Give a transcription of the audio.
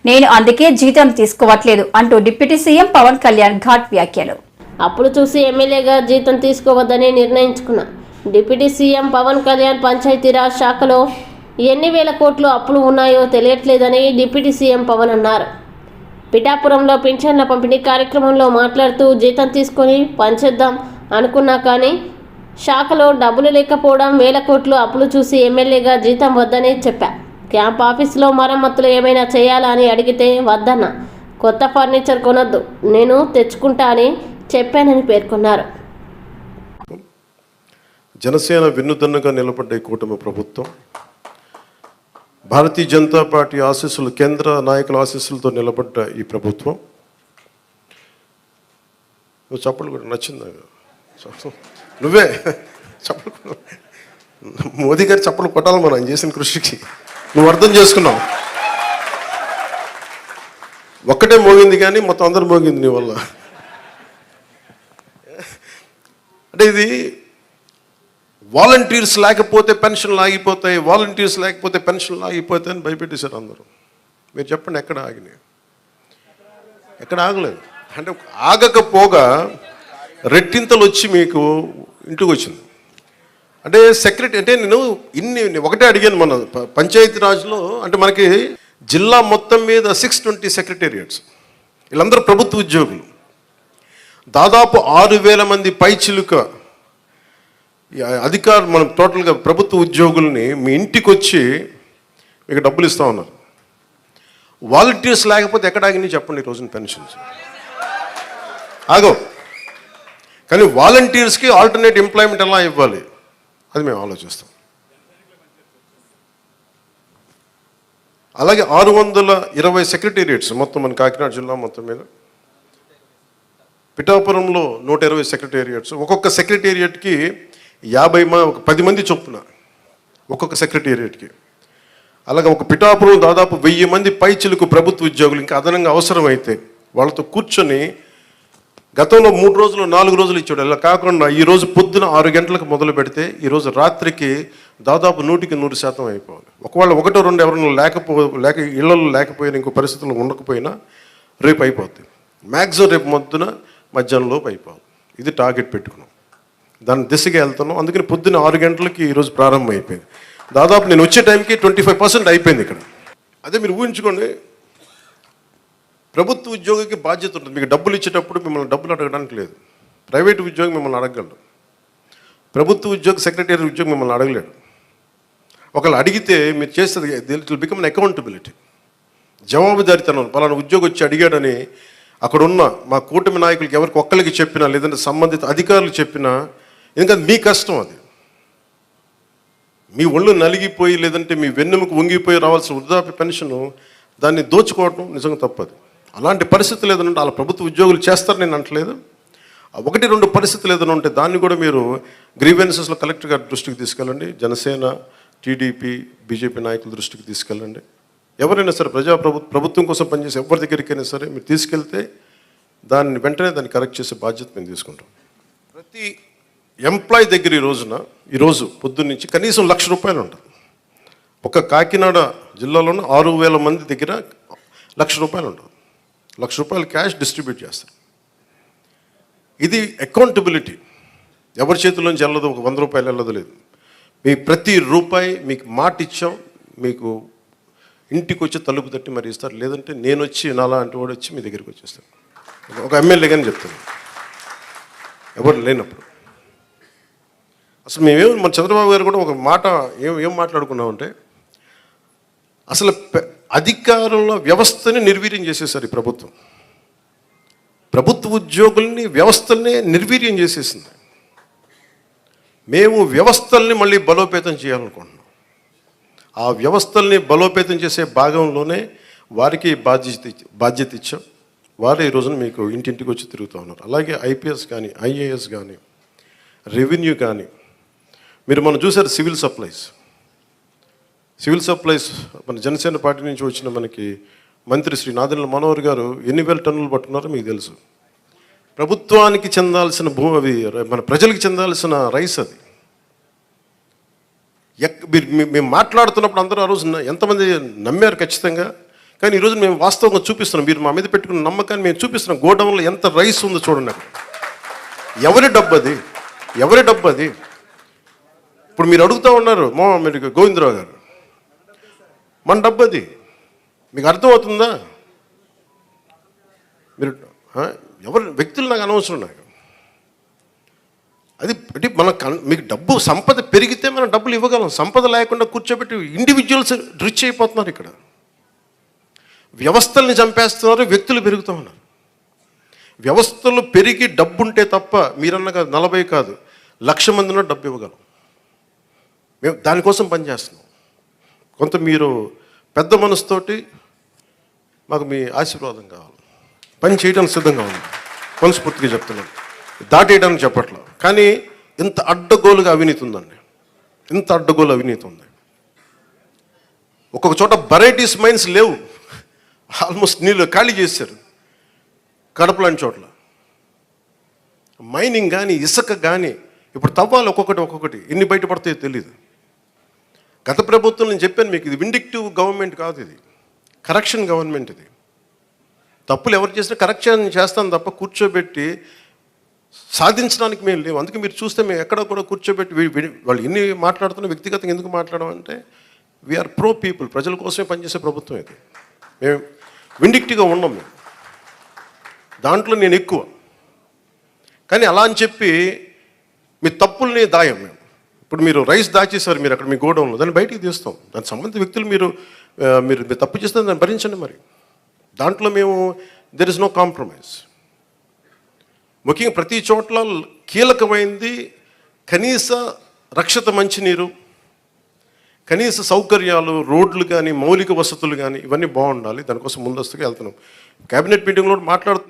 నేను అందుకే జీతం తీసుకోవట్లేదు అంటూ డిప్యూటీ సీఎం పవన్ కళ్యాణ్ ఘాట్ వ్యాఖ్యలు. అప్పుడు చూసి ఎమ్మెల్యేగా జీతం తీసుకోవద్దని నిర్ణయించుకున్నా. డిప్యూటీ సీఎం పవన్ కళ్యాణ్ పంచాయతీరాజ్ శాఖలో ఎన్ని వేల కోట్లు అప్పులు ఉన్నాయో తెలియట్లేదని డిప్యూటీ సీఎం పవన్ అన్నారు. పిఠాపురంలో పింఛన్ల పంపిణీ కార్యక్రమంలో మాట్లాడుతూ జీతం తీసుకొని పనిచేద్దాం అనుకున్నా కానీ శాఖలో డబ్బులు లేకపోవడం, వేల కోట్లు అప్పులు చూసి ఎమ్మెల్యేగా జీతం వద్దని చెప్పా. క్యాంప్ ఆఫీసులో మరమ్మతులు ఏమైనా చేయాలా అని అడిగితే వద్దన్నా. కొత్త ఫర్నిచర్ కొనొద్దు, నేను తెచ్చుకుంటా అని చెప్పానని పేర్కొన్నారు. జనసేన వెన్నుదన్నుగా నిలబడ్డ ఈ కూటమి ప్రభుత్వం భారతీయ జనతా పార్టీ ఆశీస్సులు, కేంద్ర నాయకుల ఆశీస్సులతో నిలబడ్డ ఈ ప్రభుత్వం. నువ్వు చప్పలు కూడా నచ్చిందా? నువ్వే చప్పలు, మోదీ గారి చప్పలు కొట్టాలి మనం చేసిన కృషికి. నువ్వు అర్థం చేసుకున్నావు. ఒక్కటే మోగింది కానీ మొత్తం అందరూ మోగింది నీ వల్ల. అంటే ఇది వాలంటీర్స్ లేకపోతే పెన్షన్లు ఆగిపోతాయి, వాలంటీర్స్ లేకపోతే పెన్షన్లు ఆగిపోతాయి అని భయపెట్టేశారు అందరూ. మీరు చెప్పండి, ఎక్కడ ఆగినాయి? ఎక్కడ ఆగలేదు. అంటే ఆగకపోగా రెట్టింతలు వచ్చి మీకు ఇంటికి వచ్చింది. అంటే సెక్రటరీ అంటే నేను ఒకటే అడిగాను మన పంచాయతీరాజ్లో. అంటే మనకి జిల్లా మొత్తం మీద 620 సెక్రటేరియట్స్, వీళ్ళందరూ ప్రభుత్వ ఉద్యోగులు. దాదాపు 6,000 మంది పైచిలుక అధికారులు, మనం టోటల్గా ప్రభుత్వ ఉద్యోగుల్ని మీ ఇంటికి వచ్చి మీకు డబ్బులు ఇస్తూ ఉన్నారు. వాలంటీర్స్ లేకపోతే ఎక్కడ ఆగినాయి చెప్పండి ఈ రోజున పెన్షన్స్? ఆగో. కానీ వాలంటీర్స్కి ఆల్టర్నేట్ ఎంప్లాయ్మెంట్ ఎలా ఇవ్వాలి అది మేము ఆలోచిస్తాం. అలాగే 620 సెక్రటేరియట్స్ మొత్తం మన కాకినాడ జిల్లా మొత్తం మీద. పిఠాపురంలో 120 సెక్రటేరియట్స్. ఒక్కొక్క సెక్రటేరియట్కి 10 మంది చొప్పున ఒక్కొక్క సెక్రటేరియట్కి. అలాగే ఒక పిఠాపురం దాదాపు 1000 మంది పైచిలకు ప్రభుత్వ ఉద్యోగులు ఇంకా అదనంగా అవసరమైతే వాళ్ళతో కూర్చొని గతంలో 3 రోజులు 4 రోజులు ఇచ్చాడు. అలా కాకుండా ఈరోజు పొద్దున 6 గంటలకు మొదలు పెడితే ఈరోజు రాత్రికి దాదాపు 100% అయిపోవాలి. ఒకవేళ 1-2 ఎవరైనా లేక ఇళ్లలో లేకపోయినా, ఇంకో పరిస్థితుల్లో ఉండకపోయినా రేపు అయిపోద్ది. మ్యాక్సిమం రేపు మొద్దున మధ్యాహ్నంలోపు అయిపోవాలి. ఇది టార్గెట్ పెట్టుకున్నాం, దాని దిశగా వెళ్తున్నాం. అందుకని పొద్దున్న 6 గంటలకి ఈరోజు ప్రారంభం అయిపోయింది. దాదాపు నేను వచ్చే టైంకి 25% అయిపోయింది ఇక్కడ. అదే మీరు ఊహించుకోండి, ప్రభుత్వ ఉద్యోగికి బాధ్యత ఉంటుంది. మీకు డబ్బులు ఇచ్చేటప్పుడు మిమ్మల్ని డబ్బులు అడగడానికి లేదు. ప్రైవేట్ ఉద్యోగి మిమ్మల్ని అడగలడు, ప్రభుత్వ ఉద్యోగి సెక్రటరీ ఉద్యోగి మిమ్మల్ని అడగలేడు. ఒకళ్ళు అడిగితే మీరు చేస్తుంది it will become an accountability, జవాబుదారీతనం. పలానా ఉద్యోగి వచ్చి అడిగాడని అక్కడున్న మా కూటమి నాయకులకి ఎవరికి ఒక్కరికి చెప్పినా, లేదంటే సంబంధిత అధికారులు చెప్పినా, ఎందుకంటే మీ కష్టం అది. మీ ఒళ్ళు నలిగిపోయి లేదంటే మీ వెన్నెముకు వంగిపోయి రావాల్సిన వృద్ధాప్య పెన్షను దాన్ని దోచుకోవడం నిజంగా తప్పదు. అలాంటి పరిస్థితులు ఏదైనా ఉంటే అలా ప్రభుత్వ ఉద్యోగులు చేస్తారు, నేను అంటలేదు. 1-2 పరిస్థితులు ఏదైనా ఉంటే దాన్ని కూడా మీరు గ్రీవెన్సెస్లో కలెక్టర్ గారి దృష్టికి తీసుకెళ్ళండి. జనసేన, టీడీపీ, బీజేపీ నాయకుల దృష్టికి తీసుకెళ్ళండి. ఎవరైనా సరే ప్రభుత్వం కోసం పనిచేసే ఎవరి దగ్గరికైనా సరే మీరు తీసుకెళ్తే దాన్ని వెంటనే దాన్ని కరెక్ట్ చేసే బాధ్యత మేము తీసుకుంటాం. ప్రతి ఎంప్లాయీ దగ్గర ఈరోజు పొద్దున్న నుంచి కనీసం ₹1,00,000 ఉంటుంది. ఒక కాకినాడ జిల్లాలోనే 6,000 మంది దగ్గర ₹1,00,000 ఉంటుంది. ₹1,00,000 క్యాష్ డిస్ట్రిబ్యూట్ చేస్తారు. ఇది అకౌంటబిలిటీ. ఎవరి చేతుల్లోంచి వెళ్ళదు, ఒక ₹100 వెళ్ళదు లేదు. మీ ప్రతి రూపాయి మీకు మాట ఇచ్చాం, మీకు ఇంటికి వచ్చి తలుపు తట్టి మరి ఇస్తారు. లేదంటే నేను వచ్చి నాలాంటి వాడు వచ్చి మీ దగ్గరికి వచ్చేస్తాను. ఒక ఎమ్మెల్యేగానే చెప్తాను, ఎవరు లేనప్పుడు. అసలు మన చంద్రబాబు గారు కూడా ఒక మాట ఏం మాట్లాడుకున్నామంటే, అసలు అధికారుల వ్యవస్థని నిర్వీర్యం చేసేసారు ఈ ప్రభుత్వం. ప్రభుత్వ ఉద్యోగుల్ని, వ్యవస్థల్ని నిర్వీర్యం చేసేసింది. మేము వ్యవస్థల్ని మళ్ళీ బలోపేతం చేయాలనుకుంటున్నాం. ఆ వ్యవస్థల్ని బలోపేతం చేసే భాగంలోనే వారికి బాధ్యత ఇచ్చాం. వారు ఈ రోజున మీకు ఇంటింటికి వచ్చి తిరుగుతూ ఉన్నారు. అలాగే ఐపీఎస్ కానీ, ఐఏఎస్ కానీ, రెవెన్యూ కానీ. మనం చూసారు సివిల్ సప్లైస్ మన జనసేన పార్టీ నుంచి వచ్చిన మనకి మంత్రి శ్రీ నాదెండ్ల మనోహర్ గారు ఎన్ని వేల టన్నులు పట్టుకున్నారో మీకు తెలుసు. ప్రభుత్వానికి చెందాల్సిన అవి మన ప్రజలకు చెందాల్సిన రైస్ అది. మేము మాట్లాడుతున్నప్పుడు అందరూ ఆ రోజు ఎంతమంది నమ్మారు? ఖచ్చితంగా కానీ ఈరోజు మేము వాస్తవంగా చూపిస్తున్నాం, మీరు మా మీద పెట్టుకున్న నమ్మకాన్ని మేము చూపిస్తున్నాం. గోడౌన్లో ఎంత రైస్ ఉందో చూడండి అక్కడ. ఎవరి డబ్బు అది? ఎవరి డబ్బు అది? ఇప్పుడు మీరు అడుగుతూ ఉన్నారు మీరు గోవిందరావు గారు, మన డబ్బు అది. మీకు అర్థమవుతుందా? మీరు ఎవరు వ్యక్తులు నాకు అనవసరం. నాకు అది అంటే మీకు డబ్బు సంపద పెరిగితే మనం డబ్బులు ఇవ్వగలం. సంపద లేకుండా కూర్చోబెట్టి ఇండివిజువల్స్ రిచ్ అయిపోతున్నారు. ఇక్కడ వ్యవస్థల్ని చంపేస్తున్నారు, వ్యక్తులు పెరుగుతూ ఉన్నారు. వ్యవస్థలు పెరిగి డబ్బు ఉంటే తప్ప మీరన్న కాదు 40 కాదు 1,00,000 మందిలో డబ్బు ఇవ్వగలం. మేము దానికోసం పనిచేస్తున్నాం. కొంత మీరు పెద్ద మనసుతోటి మాకు మీ ఆశీర్వాదం కావాలి. పని చేయడానికి సిద్ధంగా ఉంది, మనస్ఫూర్తిగా చెప్తున్నాను, దాటేయడానికి చెప్పట్లేదు. కానీ ఇంత అడ్డగోలుగా అవినీతి ఉందండి, ఇంత అడ్డగోలు అవినీతి ఉంది. ఒక్కొక్క చోట వెరైటీస్ మైన్స్ లేవు, ఆల్మోస్ట్ నీళ్ళు ఖాళీ చేశారు. కడప లాంటి చోట్ల మైనింగ్ కానీ ఇసుక కానీ ఇప్పుడు తవ్వాలి ఒక్కొక్కటి ఎన్ని బయటపడతాయో తెలియదు. గత ప్రభుత్వం నేను చెప్పాను మీకు, ఇది విండిక్టివ్ గవర్నమెంట్ కాదు, ఇది కరెక్షన్ గవర్నమెంట్. ఇది తప్పులు ఎవరు చేసినా కరెక్షన్ చేస్తాను తప్ప కూర్చోబెట్టి సాధించడానికి మేము లేవు. అందుకే మీరు చూస్తే మేము ఎక్కడ కూడా కూర్చోబెట్టి వాళ్ళు ఎన్ని మాట్లాడుతున్నా వ్యక్తిగతంగా ఎందుకు మాట్లాడమంటే వీఆర్ ప్రో పీపుల్, ప్రజల కోసమే పనిచేసే ప్రభుత్వం ఇది. మేము విండిక్టివ్గా ఉన్నాం, మేము దాంట్లో నేను ఎక్కువ. కానీ అలా అని చెప్పి మీ తప్పుల్ని దాయం మేము. ఇప్పుడు మీరు రైస్ దాచేశారు, మీరు అక్కడ మీ గోడౌన్లో, దాన్ని బయటికి తీస్తాం. దానికి సంబంధించిన వ్యక్తులు మీరు తప్పు చేస్తే దాన్ని భరించండి. మరి దాంట్లో మేము దెర్ ఇస్ నో కాంప్రమైజ్. ముఖ్యంగా ప్రతి చోట్ల కీలకమైంది కనీస రక్షిత మంచినీరు, కనీస సౌకర్యాలు, రోడ్లు కానీ మౌలిక వసతులు కానీ ఇవన్నీ బాగుండాలి. దానికోసం ముందస్తుగా వెళ్తున్నాం. కేబినెట్ మీటింగ్లో మాట్లాడుతున్నాం.